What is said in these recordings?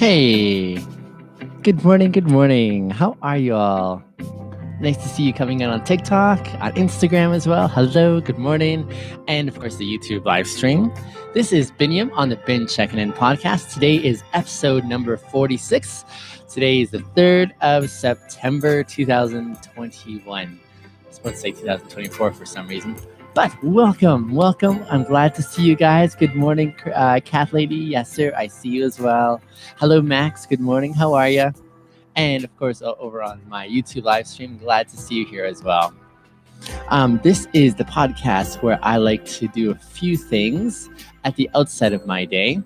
Hey, good morning, good morning. How are you all? Nice to see you coming in on TikTok, on Instagram as well. Hello, good morning, and of course the YouTube live stream. This is Binyam on the Checkin In podcast. Today is episode number 46. Today is the 3rd of September 2021. I was supposed to say 2024 for some reason. But welcome. I'm glad to see you guys. Good morning, Cat Lady. Yes, sir. I see you as well. Hello, Max. Good morning. How are you? And of course, over on my YouTube live stream, glad to see you here as well. This is the podcast where I like to do a few things at the outset of my day.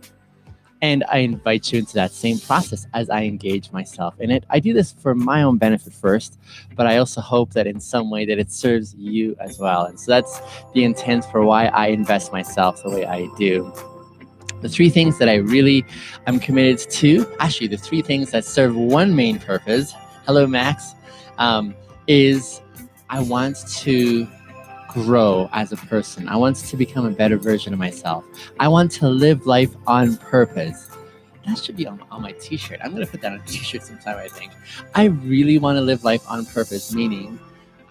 And I invite you into that same process as I engage myself in it. I do this for my own benefit first, but I also hope that in some way that it serves you as well. And so that's the intent for why I invest myself the way I do. The 3 things that I really am committed to, actually the 3 things that serve one main purpose, hello Max, is I want to grow as a person. I want to become a better version of myself. I want to live life on purpose. That should be on my t-shirt. I'm going to put that on a t-shirt sometime, I think. I really want to live life on purpose, meaning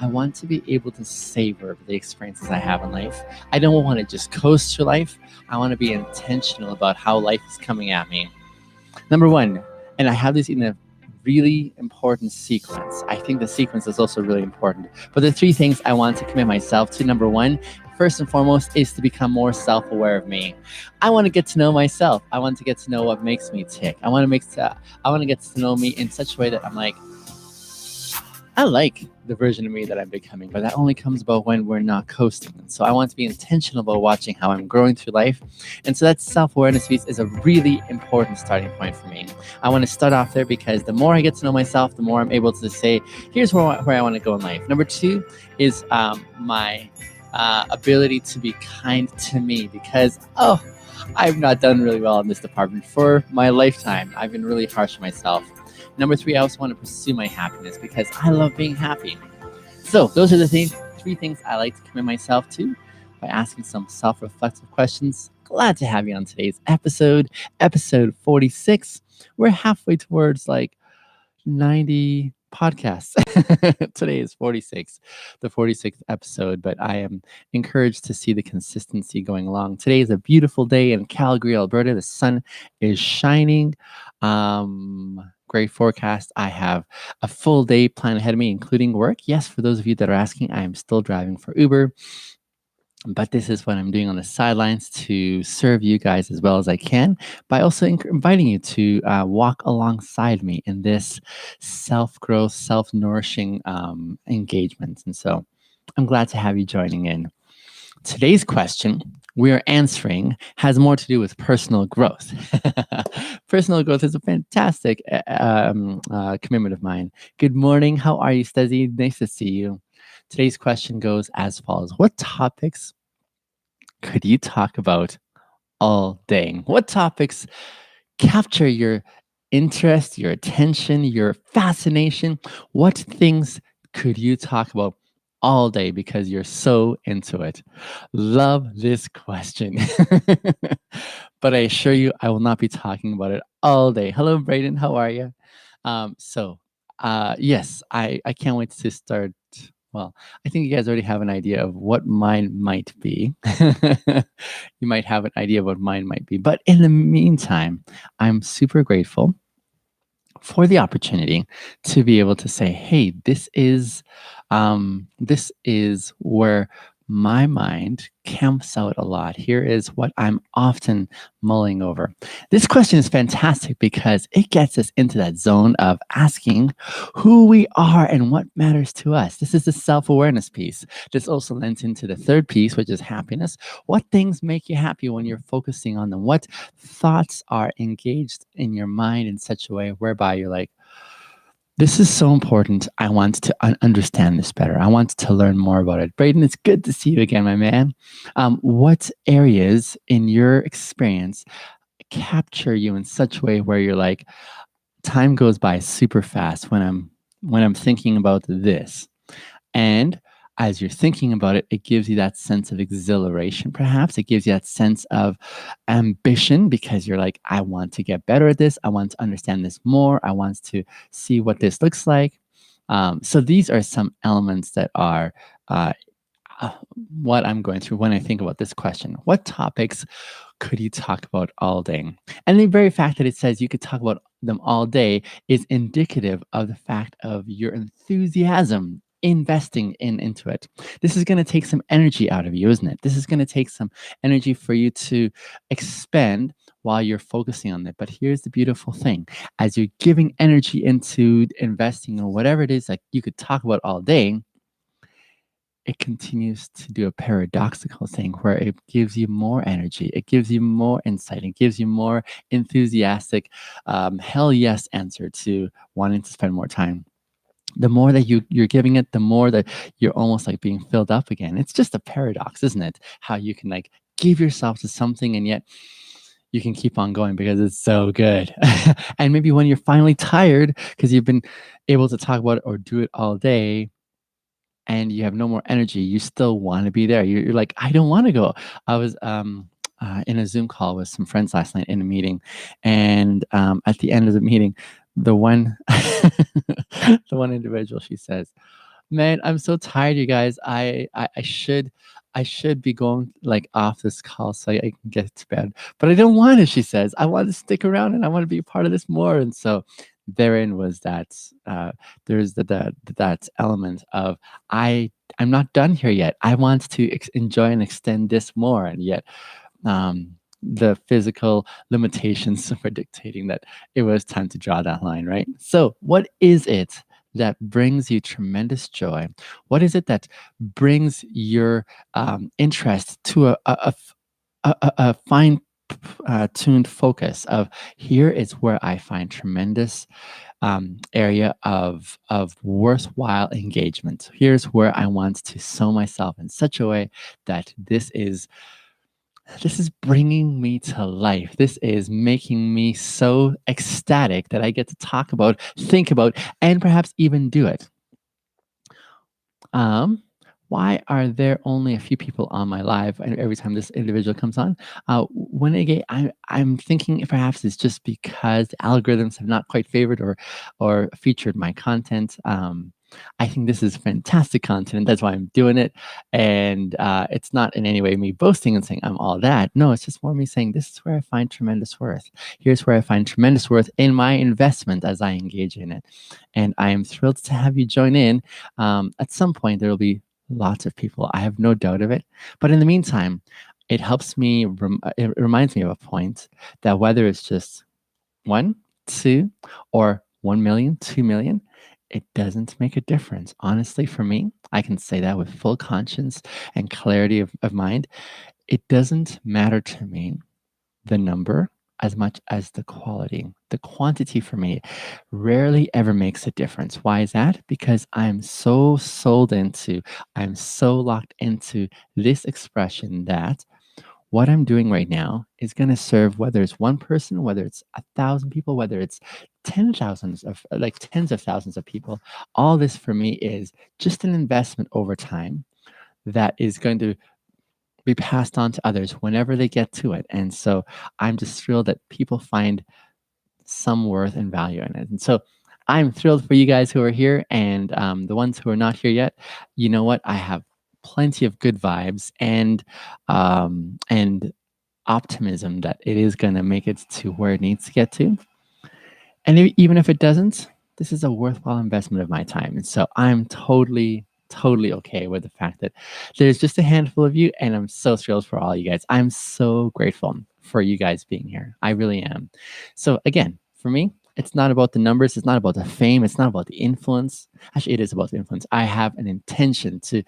I want to be able to savor the experiences I have in life. I don't want to just coast through life. I want to be intentional about how life is coming at me. Number 1, and I have this in a really important sequence. I think the sequence is also really important. But the 3 things I want to commit myself to, number 1, first and foremost, is to become more self-aware of me. I want to get to know myself. I want to get to know what makes me tick. I want to get to know me in such a way that I'm like, I like the version of me that I'm becoming, but that only comes about when we're not coasting. And so I want to be intentional about watching how I'm growing through life. And so that self-awareness piece is a really important starting point for me. I want to start off there because the more I get to know myself, the more I'm able to say, here's where I want to go in life. Number 2 is my ability to be kind to me because, I've not done really well in this department for my lifetime. I've been really harsh on myself. Number 3, I also want to pursue my happiness because I love being happy. So those are the 3 things I like to commit myself to by asking some self-reflective questions. Glad to have you on today's episode 46. We're halfway towards like 90 podcasts. Today is 46, the 46th episode, but I am encouraged to see the consistency going along. Today is a beautiful day in Calgary, Alberta. The sun is shining. Great forecast. I have a full day planned ahead of me, including work. Yes, for those of you that are asking, I am still driving for Uber. But this is what I'm doing on the sidelines to serve you guys as well as I can by also inviting you to walk alongside me in this self-growth, self-nourishing engagement. And so I'm glad to have you joining in. Today's question we are answering has more to do with personal growth. Personal growth is a fantastic commitment of mine. Good morning. How are you, Stezzy? Nice to see you. Today's question goes as follows. What topics could you talk about all day? What topics capture your interest, your attention, your fascination? What things could you talk about all day because you're so into it? Love this question. But I assure you, I will not be talking about it all day. Hello, Brayden. How are you? Yes, I can't wait to start. Well, I think you guys already have an idea of what mine might be. You might have an idea of what mine might be. But in the meantime, I'm super grateful for the opportunity to be able to say, hey, this is where my mind camps out a lot. Here is what I'm often mulling over. This question is fantastic because it gets us into that zone of asking who we are and what matters to us. This is the self-awareness piece. This also lends into the 3rd piece, which is happiness. What things make you happy when you're focusing on them? What thoughts are engaged in your mind in such a way whereby you're like, this is so important. I want to understand this better. I want to learn more about it. Brayden, it's good to see you again, my man. What areas in your experience capture you in such a way where you're like, time goes by super fast when I'm thinking about this? And as you're thinking about it, it gives you that sense of exhilaration, perhaps. It gives you that sense of ambition because you're like, I want to get better at this. I want to understand this more. I want to see what this looks like. So these are some elements that are uh, uh, what I'm going through when I think about this question. What topics could you talk about all day? And the very fact that it says you could talk about them all day is indicative of the fact of your enthusiasm investing into it. This is going to take some energy out of you, isn't it? This is going to take some energy for you to expend while you're focusing on it. But here's the beautiful thing. As you're giving energy into investing or whatever it is that you could talk about all day, it continues to do a paradoxical thing where it gives you more energy, it gives you more insight, it gives you more enthusiastic, hell yes answer to wanting to spend more time. The more that you're giving it, the more that you're almost like being filled up again. It's just a paradox, isn't it? How you can like give yourself to something and yet you can keep on going because it's so good. And maybe when you're finally tired because you've been able to talk about it or do it all day, and you have no more energy, you still want to be there. You're like, I don't want to go. I was in a Zoom call with some friends last night in a meeting, and at the end of the meeting, the one the one individual, she says, man, I'm so tired, you guys. I should be going like off this call so I can get to bed. But I don't want to, she says. I want to stick around and I want to be a part of this more. And so therein was that there's that element of I I'm not done here yet. I want to enjoy and extend this more. And yet the physical limitations were dictating that it was time to draw that line, right? So what is it that brings you tremendous joy? What is it that brings your interest to a fine tuned focus of here is where I find tremendous area of worthwhile engagement. Here's where I want to sow myself in such a way that this is bringing me to life. This is making me so ecstatic that I get to talk about, think about, and perhaps even do it. Um, why are there only a few people on my live and every time this individual comes on? When again, I'm thinking perhaps it's just because the algorithms have not quite favored or featured my content. I think this is fantastic content. That's why I'm doing it. And it's not in any way me boasting and saying I'm all that. No, it's just more me saying this is where I find tremendous worth. Here's where I find tremendous worth in my investment as I engage in it. And I am thrilled to have you join in. At some point, there will be lots of people. I have no doubt of it. But in the meantime, it helps me, it reminds me of a point that whether it's just one, two, or 1 million, 2 million, it doesn't make a difference. Honestly, for me, I can say that with full conscience and clarity of mind. It doesn't matter to me the number as much as the quality. The quantity for me rarely ever makes a difference. Why is that? Because I'm so sold into, I'm so locked into this expression that what I'm doing right now is going to serve whether it's one person, whether it's 1,000 people, whether it's 10,000s of like tens of thousands of people. All this for me is just an investment over time that is going to be passed on to others whenever they get to it. And so I'm just thrilled that people find some worth and value in it. And so I'm thrilled for you guys who are here and the ones who are not here yet. You know what? I have plenty of good vibes and optimism that it is going to make it to where it needs to get to. And even if it doesn't, this is a worthwhile investment of my time. And so I'm totally okay with the fact that there's just a handful of you. And I'm so thrilled for all you guys. I'm so grateful for you guys being here. I really am. So, again, for me, it's not about the numbers. It's not about the fame. It's not about the influence. Actually, it is about the influence. I have an intention to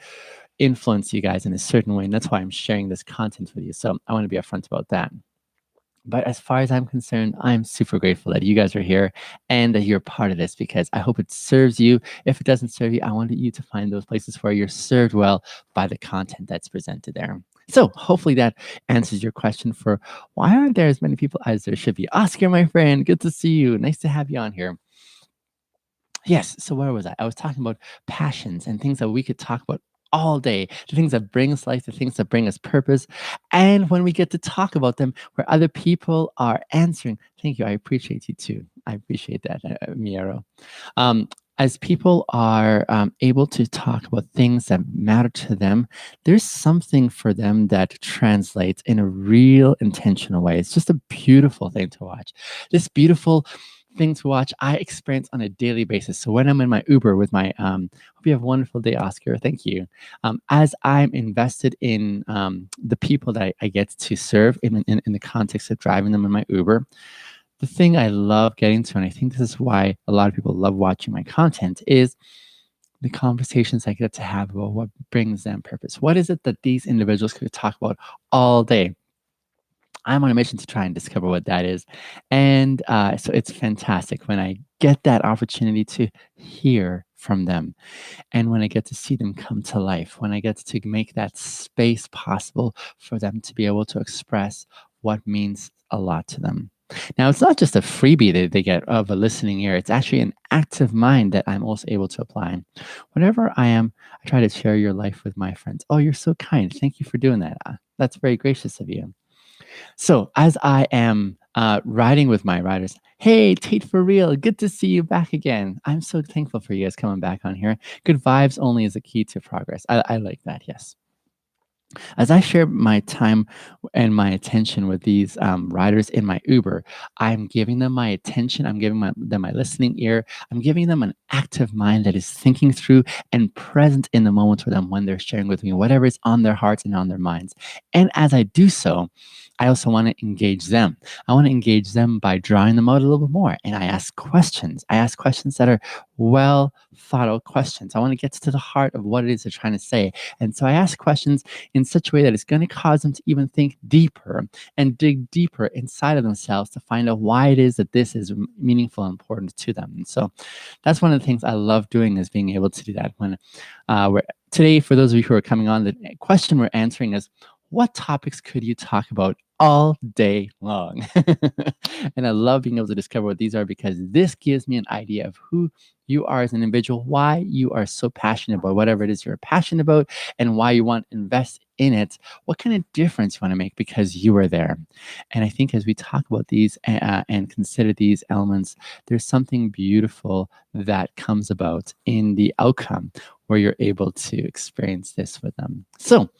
influence you guys in a certain way. And that's why I'm sharing this content with you. So, I want to be upfront about that. But as far as I'm concerned, I'm super grateful that you guys are here and that you're part of this because I hope it serves you. If it doesn't serve you, I want you to find those places where you're served well by the content that's presented there. So hopefully that answers your question for why aren't there as many people as there should be. Oscar, my friend, good to see you. Nice to have you on here. Yes. So where was I? I was talking about passions and things that we could talk about all day, the things that bring us life, the things that bring us purpose. And when we get to talk about them, where other people are answering, thank you. I appreciate you too. I appreciate that, Miero. Um, as people are able to talk about things that matter to them, there's something for them that translates in a real intentional way. It's just a beautiful thing to watch. This beautiful thing to watch, I experience on a daily basis. So when I'm in my Uber with my, hope you have a wonderful day, Oscar. Thank you. As I'm invested in the people that I get to serve in the context of driving them in my Uber, the thing I love getting to, and I think this is why a lot of people love watching my content, is the conversations I get to have about what brings them purpose. What is it that these individuals could talk about all day? I'm on a mission to try and discover what that is. And so it's fantastic when I get that opportunity to hear from them. And when I get to see them come to life, when I get to make that space possible for them to be able to express what means a lot to them. Now, it's not just a freebie that they get of a listening ear, it's actually an active mind that I'm also able to apply. Whenever I am, I try to share your life with my friends. Oh, you're so kind. Thank you for doing that. That's very gracious of you. So as I am riding with my riders, hey, Tate for real, good to see you back again. I'm so thankful for you guys coming back on here. Good vibes only is a key to progress. I like that, yes. As I share my time and my attention with these riders in my Uber, I'm giving them my attention. I'm giving them my listening ear. I'm giving them an active mind that is thinking through and present in the moment with them when they're sharing with me whatever is on their hearts and on their minds. And as I do so, I also want to engage them. I want to engage them by drawing them out a little bit more. And I ask questions. I ask questions that are well thought out questions. I want to get to the heart of what it is they're trying to say. And so I ask questions in such a way that it's going to cause them to even think deeper and dig deeper inside of themselves to find out why it is that this is meaningful and important to them. And so that's one of the things I love doing, is being able to do that. When today, for those of you who are coming on, the question we're answering is, what topics could you talk about all day long? And I love being able to discover what these are, because this gives me an idea of who you are as an individual, why you are so passionate about whatever it is you're passionate about, and why you want to invest in it, what kind of difference you want to make because you are there. And I think as we talk about these and consider these elements, there's something beautiful that comes about in the outcome where you're able to experience this with them. So,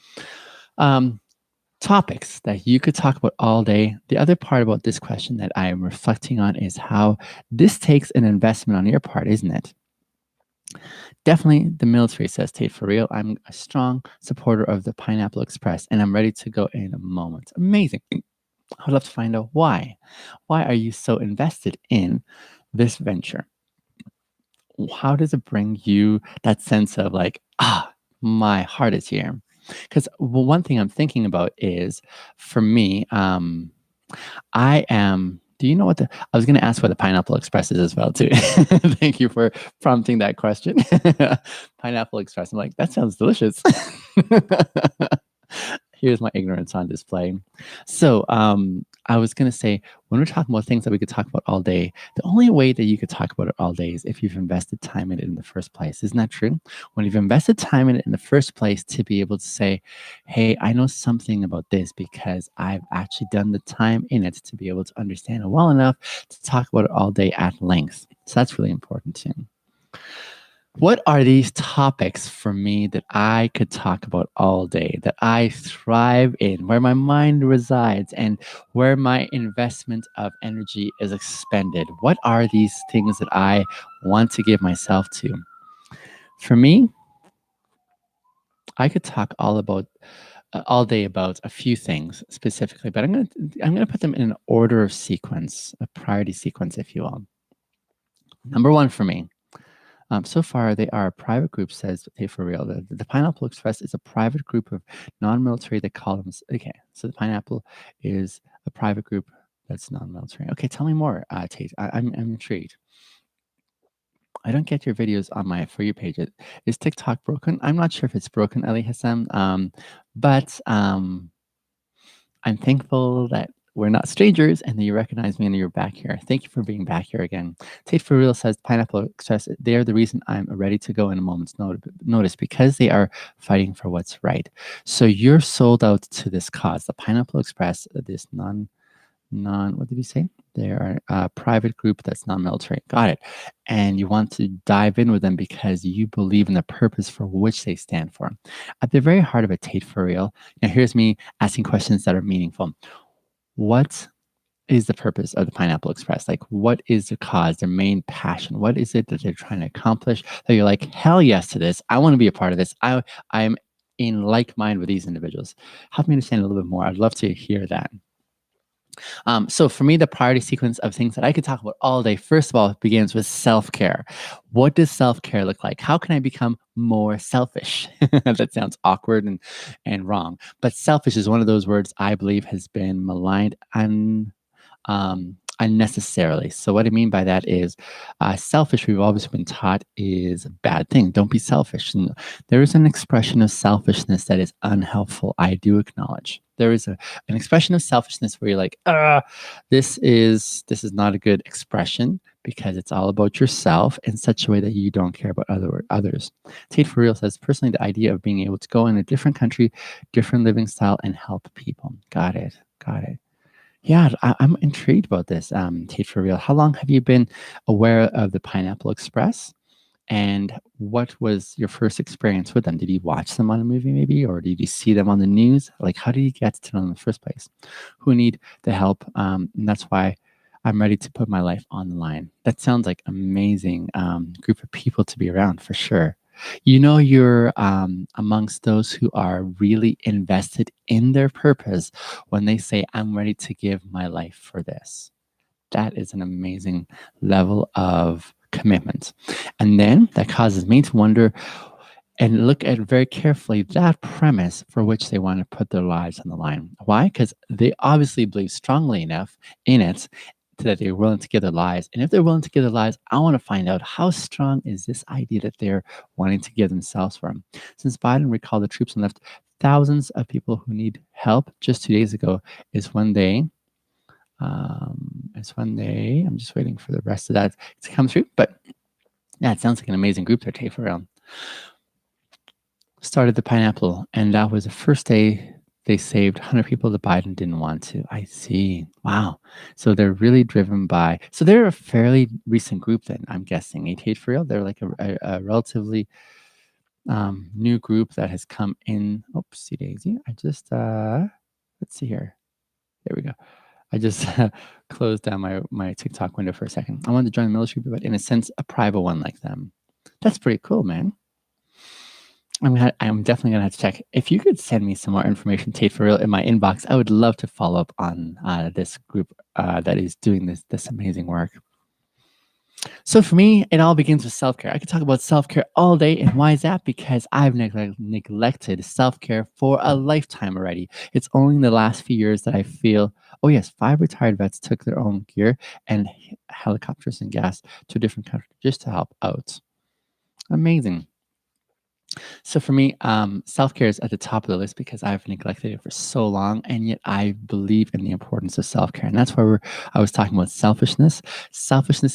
topics that you could talk about all day. The other part about this question that I am reflecting on is how this takes an investment on your part, isn't it? Definitely the military, says Tate for real. I'm a strong supporter of the Pineapple Express, and I'm ready to go in a moment. Amazing. I'd love to find out why. Why are you so invested in this venture? How does it bring you that sense of like, my heart is here? Because one thing I'm thinking about is, for me, I am. Do you know what the? I was going to ask what the Pineapple Express is as well too. Thank you for prompting that question. Pineapple Express. I'm like, that sounds delicious. Here's my ignorance on display. So, I was going to say, when we're talking about things that we could talk about all day, the only way that you could talk about it all day is if you've invested time in it in the first place. Isn't that true? When you've invested time in it in the first place, to be able to say, hey, I know something about this because I've actually done the time in it to be able to understand it well enough to talk about it all day at length. So that's really important too. What are these topics for me that I could talk about all day, that I thrive in, where my mind resides, and where my investment of energy is expended? What are these things that I want to give myself to? For me, I could talk all day about a few things specifically, but I'm gonna put them in an order of sequence, a priority sequence, if you will. Number one for me. So far, they are a private group, says Hey for Real. The Pineapple Express is a private group of non-military that call them. Okay, so the Pineapple is a private group that's non-military. Okay, tell me more, Tate. I'm intrigued. I don't get your videos on my For You page. Is TikTok broken? I'm not sure if it's broken, Ali Hassan. But I'm thankful that we're not strangers, and that you recognize me and you're back here. Thank you for being back here again. Tate for Real says Pineapple Express, they are the reason I'm ready to go in a moment's notice because they are fighting for what's right. So you're sold out to this cause, the Pineapple Express, this what did you say? They are a private group that's non-military. Got it. And you want to dive in with them because you believe in the purpose for which they stand for. At the very heart of it, Tate for Real, now here's me asking questions that are meaningful. What is the purpose of the Pineapple Express? Like, what is the cause, their main passion? What is it that they're trying to accomplish? That you're like, hell yes to this. I want to be a part of this. I'm in like mind with these individuals. Help me understand a little bit more. I'd love to hear that. So for me, the priority sequence of things that I could talk about all day, first of all, begins with self-care. What does self-care look like? How can I become more selfish? That sounds awkward and wrong. But selfish is one of those words I believe has been maligned unnecessarily. So what I mean by that is selfish, we've always been taught is a bad thing. Don't be selfish. And there is an expression of selfishness that is unhelpful. I do acknowledge. There is an expression of selfishness where you're like, this is not a good expression because it's all about yourself in such a way that you don't care about others. Tate for Real says, personally, the idea of being able to go in a different country, different living style, and help people. Got it. Got it. Yeah, I'm intrigued about this, Tate for Real. How long have you been aware of the Pineapple Express? And what was your first experience with them? Did you watch them on a movie maybe, or did you see them on the news? Like, how did you get to know them in the first place? Who need the help? And that's why I'm ready to put my life on the line. That sounds like amazing group of people to be around for sure. You know, you're amongst those who are really invested in their purpose when they say, I'm ready to give my life for this. That is an amazing level of commitment. And then that causes me to wonder and look at very carefully that premise for which they want to put their lives on the line. Why? Because they obviously believe strongly enough in it that they're willing to give their lives. And if they're willing to give their lives, I want to find out how strong is this idea that they're wanting to give themselves for. Since Biden recalled the troops and left thousands of people who need help just 2 days ago is when they I'm just waiting for the rest of that to come through. But yeah, it sounds like an amazing group there, Tay, for real. Started the Pineapple, and that was the first day they saved 100 people that Biden didn't want to. I see. Wow. So they're really driven by, so they're a fairly recent group then, I'm guessing. Tate for real. They're like a relatively new group that has come in. Oopsie daisy. I just, let's see here. There we go. I just closed down my TikTok window for a second. I wanted to join the military, but in a sense, a private one like them. That's pretty cool, man. I'm definitely gonna have to check. If you could send me some more information, Tate for real, in my inbox, I would love to follow up on this group that is doing this amazing work. So for me, it all begins with self-care. I could talk about self-care all day, and why is that? Because I've neglected self-care for a lifetime already. It's only in the last few years that I feel, oh yes, 5 retired vets took their own gear and helicopters and gas to a different country just to help out. Amazing. So for me, self-care is at the top of the list because I've neglected it for so long, and yet I believe in the importance of self-care. And that's why I was talking about selfishness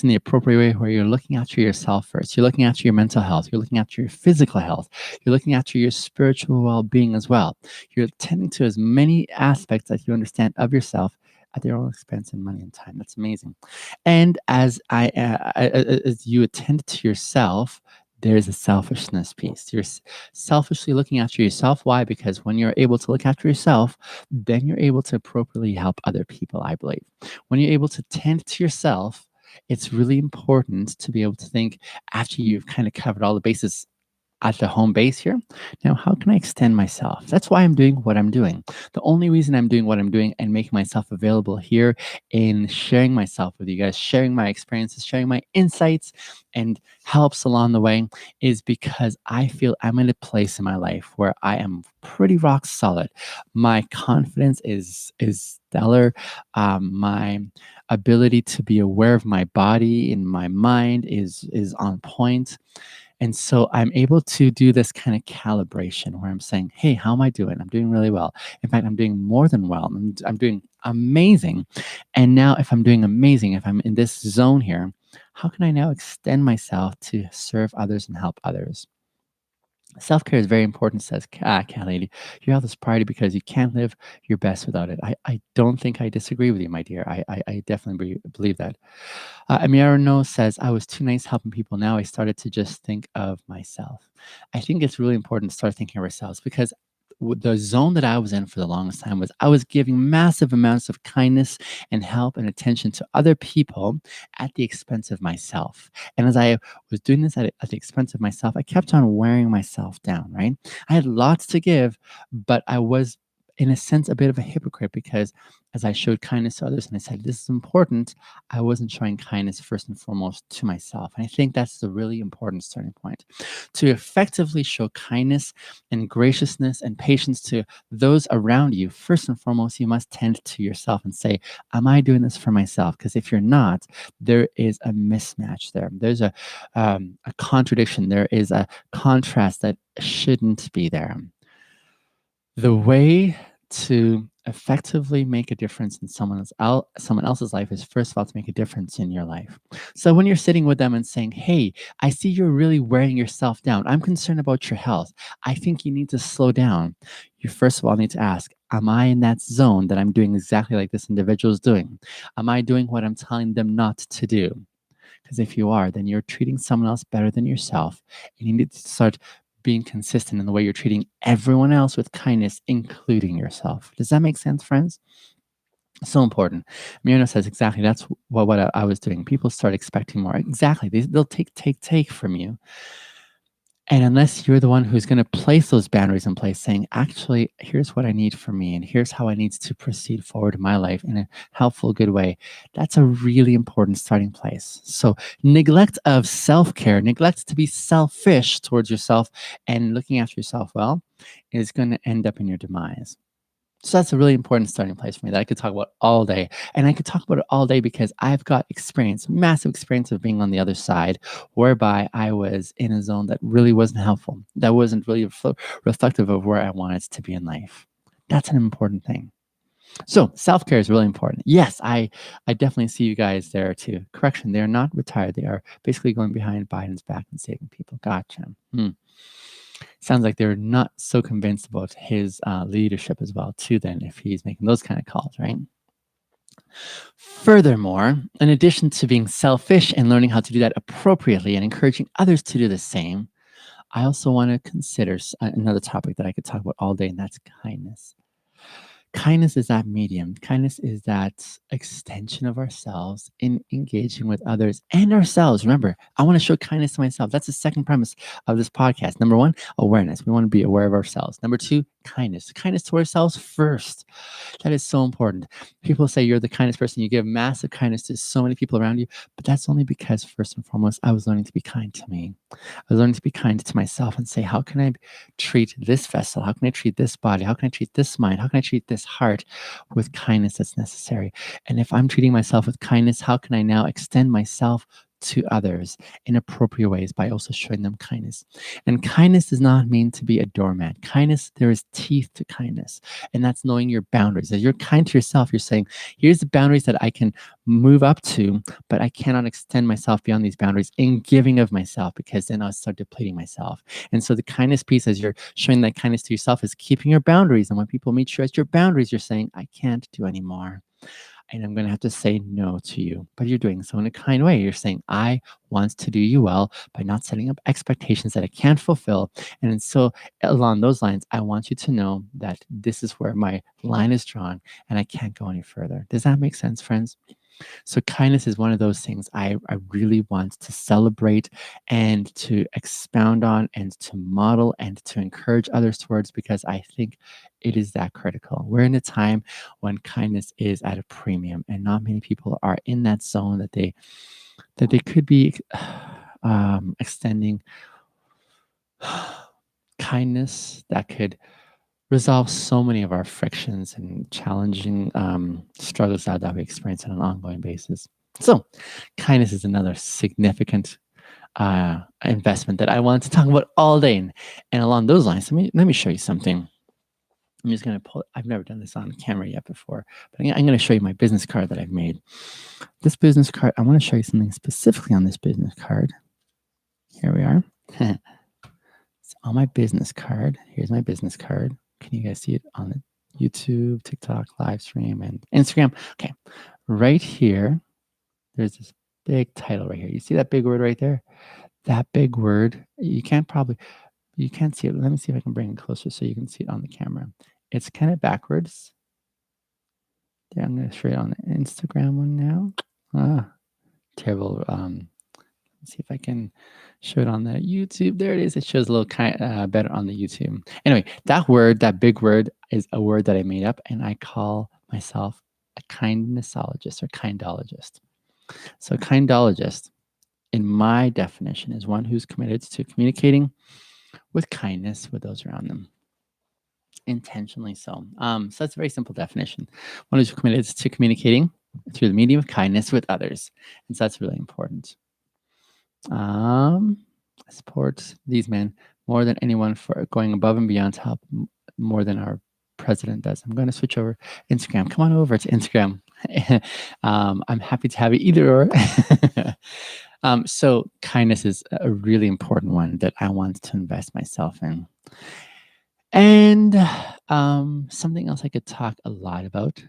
in the appropriate way, where you're looking after yourself first. You're looking after your mental health. You're looking after your physical health. You're looking after your spiritual well-being as well. You're tending to as many aspects that you understand of yourself at your own expense and money and time. That's amazing. And as you attend to yourself, there's a selfishness piece. You're selfishly looking after yourself. Why? Because when you're able to look after yourself, then you're able to appropriately help other people, I believe. When you're able to tend to yourself, it's really important to be able to think after you've kind of covered all the bases at the home base here. Now, how can I extend myself? That's why I'm doing what I'm doing. The only reason I'm doing what I'm doing and making myself available here in sharing myself with you guys, sharing my experiences, sharing my insights and helps along the way is because I feel I'm in a place in my life where I am pretty rock solid. My confidence is stellar. My ability to be aware of my body and my mind is on point. And so I'm able to do this kind of calibration where I'm saying, hey, how am I doing? I'm doing really well. In fact, I'm doing more than well. I'm doing amazing. And now, if I'm doing amazing, if I'm in this zone here, how can I now extend myself to serve others and help others? Self-care is very important, says Cat Lady. Your health is priority because you can't live your best without it. I don't think I disagree with you, my dear. I definitely believe that. Amiarno says, I was too nice helping people. Now I started to just think of myself. I think it's really important to start thinking of ourselves because the zone that I was in for the longest time was I was giving massive amounts of kindness and help and attention to other people at the expense of myself. And as I was doing this at the expense of myself, I kept on wearing myself down, right? I had lots to give, but I was, in a sense, a bit of a hypocrite because as I showed kindness to others and I said, this is important, I wasn't showing kindness first and foremost to myself. And I think that's the really important starting point. To effectively show kindness and graciousness and patience to those around you, first and foremost, you must tend to yourself and say, am I doing this for myself? Because if you're not, there is a mismatch there. There's a contradiction. There is a contrast that shouldn't be there. The way to effectively make a difference in someone else's life is, first of all, to make a difference in your life. So when you're sitting with them and saying, hey, I see you're really wearing yourself down. I'm concerned about your health. I think you need to slow down. You first of all need to ask, am I in that zone that I'm doing exactly like this individual is doing? Am I doing what I'm telling them not to do? Because if you are, then you're treating someone else better than yourself. And you need to start being consistent in the way you're treating everyone else with kindness, including yourself. Does that make sense, friends? So important. Myrna says exactly that's what I was doing. People start expecting more. Exactly. They'll take from you. And unless you're the one who's going to place those boundaries in place, saying, actually, here's what I need for me, and here's how I need to proceed forward in my life in a helpful, good way, that's a really important starting place. So, neglect of self care, neglect to be selfish towards yourself and looking after yourself well, is going to end up in your demise. So that's a really important starting place for me that I could talk about all day. And I could talk about it all day because I've got experience, massive experience of being on the other side, whereby I was in a zone that really wasn't helpful, that wasn't really reflective of where I wanted to be in life. That's an important thing. So self-care is really important. Yes, I definitely see you guys there too. Correction, they're not retired. They are basically going behind Biden's back and saving people. Gotcha. Sounds like they're not so convinced about his leadership as well too then, if he's making those kind of calls, right? Furthermore, in addition to being selfish and learning how to do that appropriately and encouraging others to do the same, I also want to consider another topic that I could talk about all day, and that's kindness. Kindness is that medium. Kindness is that extension of ourselves in engaging with others and ourselves. Remember, I want to show kindness to myself. That's the second premise of this podcast. Number one, awareness. We want to be aware of ourselves. Number two, kindness. Kindness to ourselves first. That is so important. People say you're the kindest person. You give massive kindness to so many people around you, but that's only because, first and foremost, I was learning to be kind to me. I was learning to be kind to myself and say, how can I treat this vessel? How can I treat this body? How can I treat this mind? How can I treat this heart with kindness that's necessary? And if I'm treating myself with kindness, how can I now extend myself to others in appropriate ways by also showing them kindness? And kindness does not mean to be a doormat. Kindness, there is teeth to kindness, and that's knowing your boundaries. As you're kind to yourself, you're saying, here's the boundaries that I can move up to, but I cannot extend myself beyond these boundaries in giving of myself, because then I'll start depleting myself. And so the kindness piece, as you're showing that kindness to yourself, is keeping your boundaries. And when people meet you at your boundaries, you're saying, I can't do anymore, and I'm going to have to say no to you. But you're doing so in a kind way. You're saying, I want to do you well by not setting up expectations that I can't fulfill. And so along those lines, I want you to know that this is where my line is drawn and I can't go any further. Does that make sense, friends? So kindness is one of those things I really want to celebrate and to expound on and to model and to encourage others towards, because I think it is that critical. We're in a time when kindness is at a premium, and not many people are in that zone that they could be extending kindness that could resolve so many of our frictions and challenging struggles that we experience on an ongoing basis. So, kindness is another significant investment that I want to talk about all day. And along those lines, let me show you something. I'm just going to pull, I've never done this on camera yet before, but I'm going to show you my business card that I've made. This business card, I want to show you something specifically on this business card. Here we are. It's on my business card. Here's my business card. Can you guys see it on the YouTube, TikTok, live stream, and Instagram? Okay. Right here, there's this big title right here. You see that big word right there? That big word, you can't see it. Let me see if I can bring it closer so you can see it on the camera. It's kind of backwards. There, I'm going to show you on the Instagram one now. Terrible. Let's see if I can show it on the YouTube. There it is. It shows a little better on the YouTube. Anyway, that word, that big word, is a word that I made up, and I call myself a kindnessologist or kindologist. So kindologist, in my definition, is one who's committed to communicating with kindness with those around them. Intentionally so. So that's a very simple definition. One who's committed to communicating through the medium of kindness with others. And so that's really important. I support these men more than anyone for going above and beyond to help more than our president does. I'm going to switch over Instagram. Come on over to Instagram. I'm happy to have you either or. So kindness is a really important one that I want to invest myself in. And something else I could talk a lot about,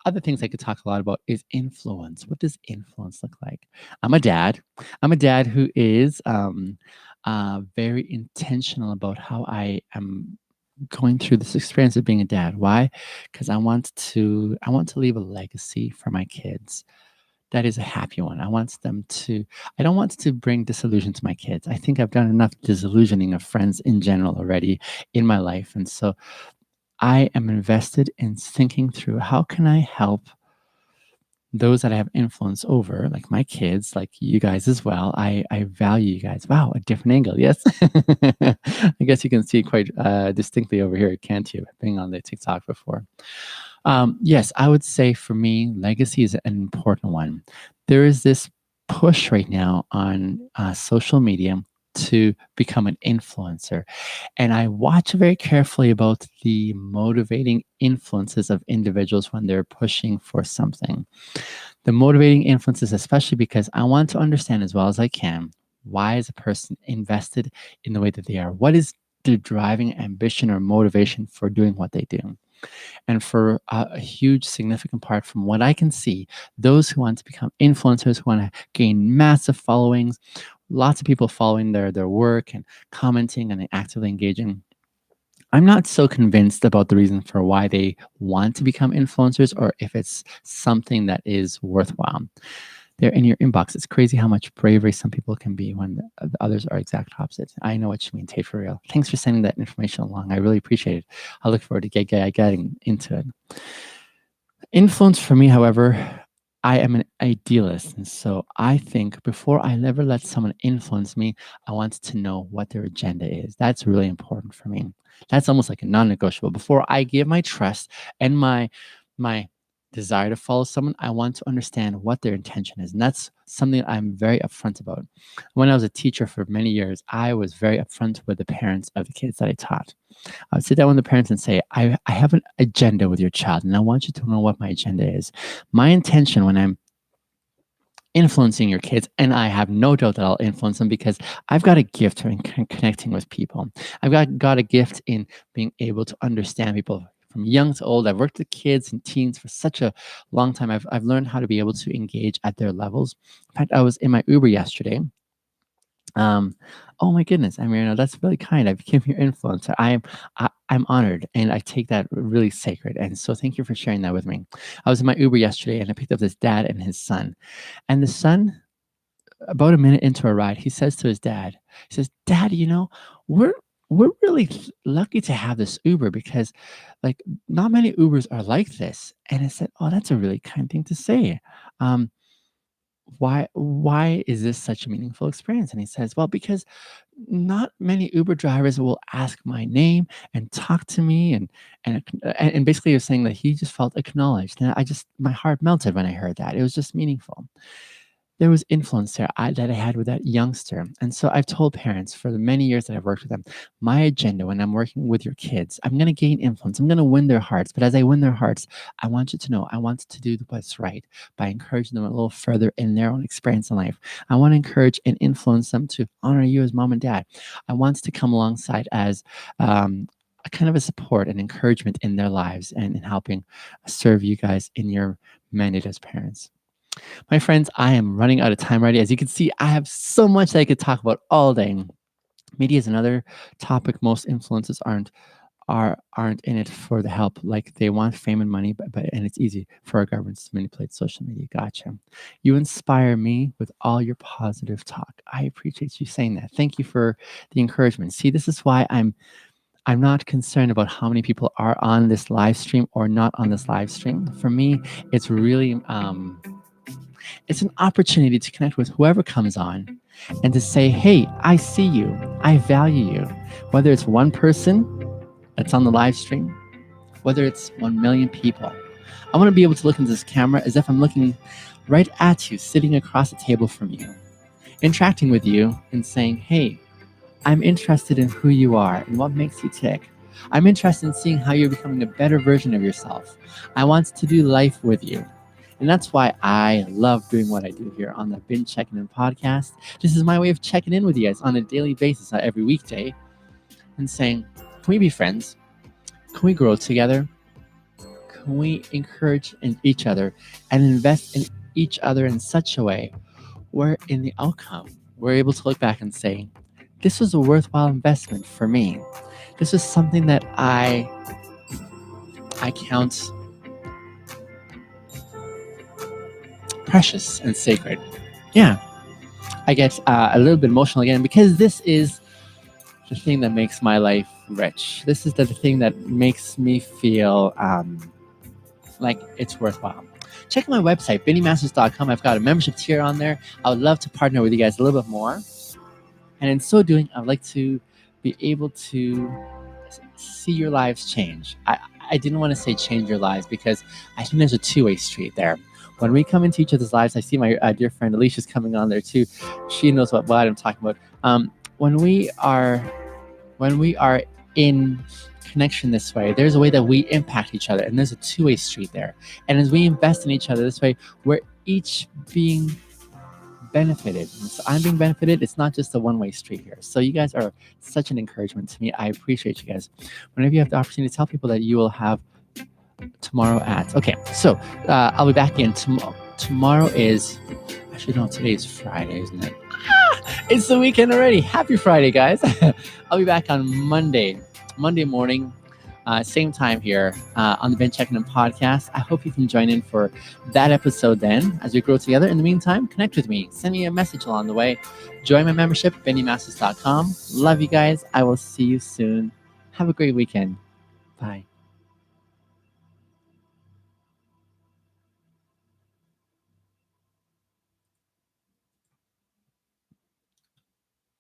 other things I could talk a lot about is influence. What does influence look like? I'm a dad. I'm a dad who is very intentional about how I am going through this experience of being a dad. Why? Because I want to leave a legacy for my kids that is a happy one. I don't want to bring disillusion to my kids. I think I've done enough disillusioning of friends in general already in my life. And so I am invested in thinking through how can I help those that I have influence over, like my kids, like you guys as well. I value you guys. Wow, a different angle. Yes. I guess you can see quite distinctly over here, can't you? Being on the TikTok before. Yes, I would say for me, legacy is an important one. There is this push right now on social media to become an influencer. And I watch very carefully about the motivating influences of individuals when they're pushing for something. The motivating influences, especially because I want to understand as well as I can, why is a person invested in the way that they are? What is the driving ambition or motivation for doing what they do? And for a huge significant part from what I can see, those who want to become influencers, who want to gain massive followings, lots of people following their work and commenting and actively engaging. I'm not so convinced about the reason for why they want to become influencers or if it's something that is worthwhile. They're in your inbox. It's crazy how much bravery some people can be when the others are exact opposites. I know what you mean, Tate, for real. Thanks for sending that information along. I really appreciate it. I look forward to getting into it. Influence for me, however, I am an idealist. And so I think before I ever let someone influence me, I want to know what their agenda is. That's really important for me. That's almost like a non-negotiable. Before I give my trust and my desire to follow someone, I want to understand what their intention is. And that's something I'm very upfront about. When I was a teacher for many years, I was very upfront with the parents of the kids that I taught. I would sit down with the parents and say, I have an agenda with your child, and I want you to know what my agenda is. My intention when I'm influencing your kids, and I have no doubt that I'll influence them because I've got a gift in connecting with people. I've got a gift in being able to understand people from young to old. I've worked with kids and teens for such a long time. I've learned how to be able to engage at their levels. In fact, I was in my Uber yesterday. Oh my goodness, Amirna, that's really kind. I became your influencer. I'm honored, and I take that really sacred. And so, thank you for sharing that with me. I was in my Uber yesterday, and I picked up this dad and his son. And the son, about a minute into a ride, he says to his dad, he says, "Dad, we're really lucky to have this Uber because, like, not many Ubers are like this." And I said, "Oh, that's a really kind thing to say. Um, why is this such a meaningful experience?" And he says, "Well, because not many Uber drivers will ask my name and talk to me." And basically he was saying that he just felt acknowledged. And my heart melted when I heard that. It was just meaningful. there was influence there that I had with that youngster. And so I've told parents for the many years that I've worked with them, my agenda when I'm working with your kids, I'm going to gain influence. I'm going to win their hearts. But as I win their hearts, I want you to know I want to do what's right by encouraging them a little further in their own experience in life. I want to encourage and influence them to honor you as mom and dad. I want to come alongside as a kind of a support and encouragement in their lives and in helping serve you guys in your mandate as parents. My friends, I am running out of time already. As you can see, I have so much that I could talk about all day. Media is another topic. Most influencers aren't in it for the help. Like they want fame and money, but and it's easy for our governments to manipulate social media. Gotcha. You inspire me with all your positive talk. I appreciate you saying that. Thank you for the encouragement. See, this is why I'm not concerned about how many people are on this live stream or not on this live stream. For me, it's really it's an opportunity to connect with whoever comes on and to say, hey, I see you. I value you. Whether it's one person that's on the live stream, whether it's 1 million people. I want to be able to look into this camera as if I'm looking right at you, sitting across the table from you, interacting with you and saying, hey, I'm interested in who you are and what makes you tick. I'm interested in seeing how you're becoming a better version of yourself. I want to do life with you. And that's why I love doing what I do here on the Been Checking In podcast. This is my way of checking in with you guys on a daily basis, every weekday, and saying, can we be friends? Can we grow together? Can we encourage each other and invest in each other in such a way where in the outcome, we're able to look back and say, this was a worthwhile investment for me. This was something that I count precious and sacred. Yeah, I get a little bit emotional again because this is the thing that makes my life rich. This is the thing that makes me feel like it's worthwhile. Check my website, BennyMasters.com. I've got a membership tier on there. I would love to partner with you guys a little bit more. And in so doing, I'd like to be able to see your lives change. I didn't want to say change your lives because I think there's a two-way street there. When we come into each other's lives, I see my dear friend Alicia's coming on there too. She knows what I'm talking about. When we are in connection this way, there's a way that we impact each other, and there's a two-way street there. And as we invest in each other this way, we're each being benefited. And so I'm being benefited. It's not just a one-way street here. So you guys are such an encouragement to me. I appreciate you guys. Whenever you have the opportunity to tell people that you will have tomorrow at. Okay, so I'll be back in tomorrow. Tomorrow is, actually no, today is Friday, isn't it? It's the weekend already. Happy Friday, guys. I'll be back on Monday morning, same time here on the Been Checking In podcast. I hope you can join in for that episode then as we grow together. In the meantime, connect with me. Send me a message along the way. Join my membership, BennyMasters.com. Love you guys. I will see you soon. Have a great weekend. Bye.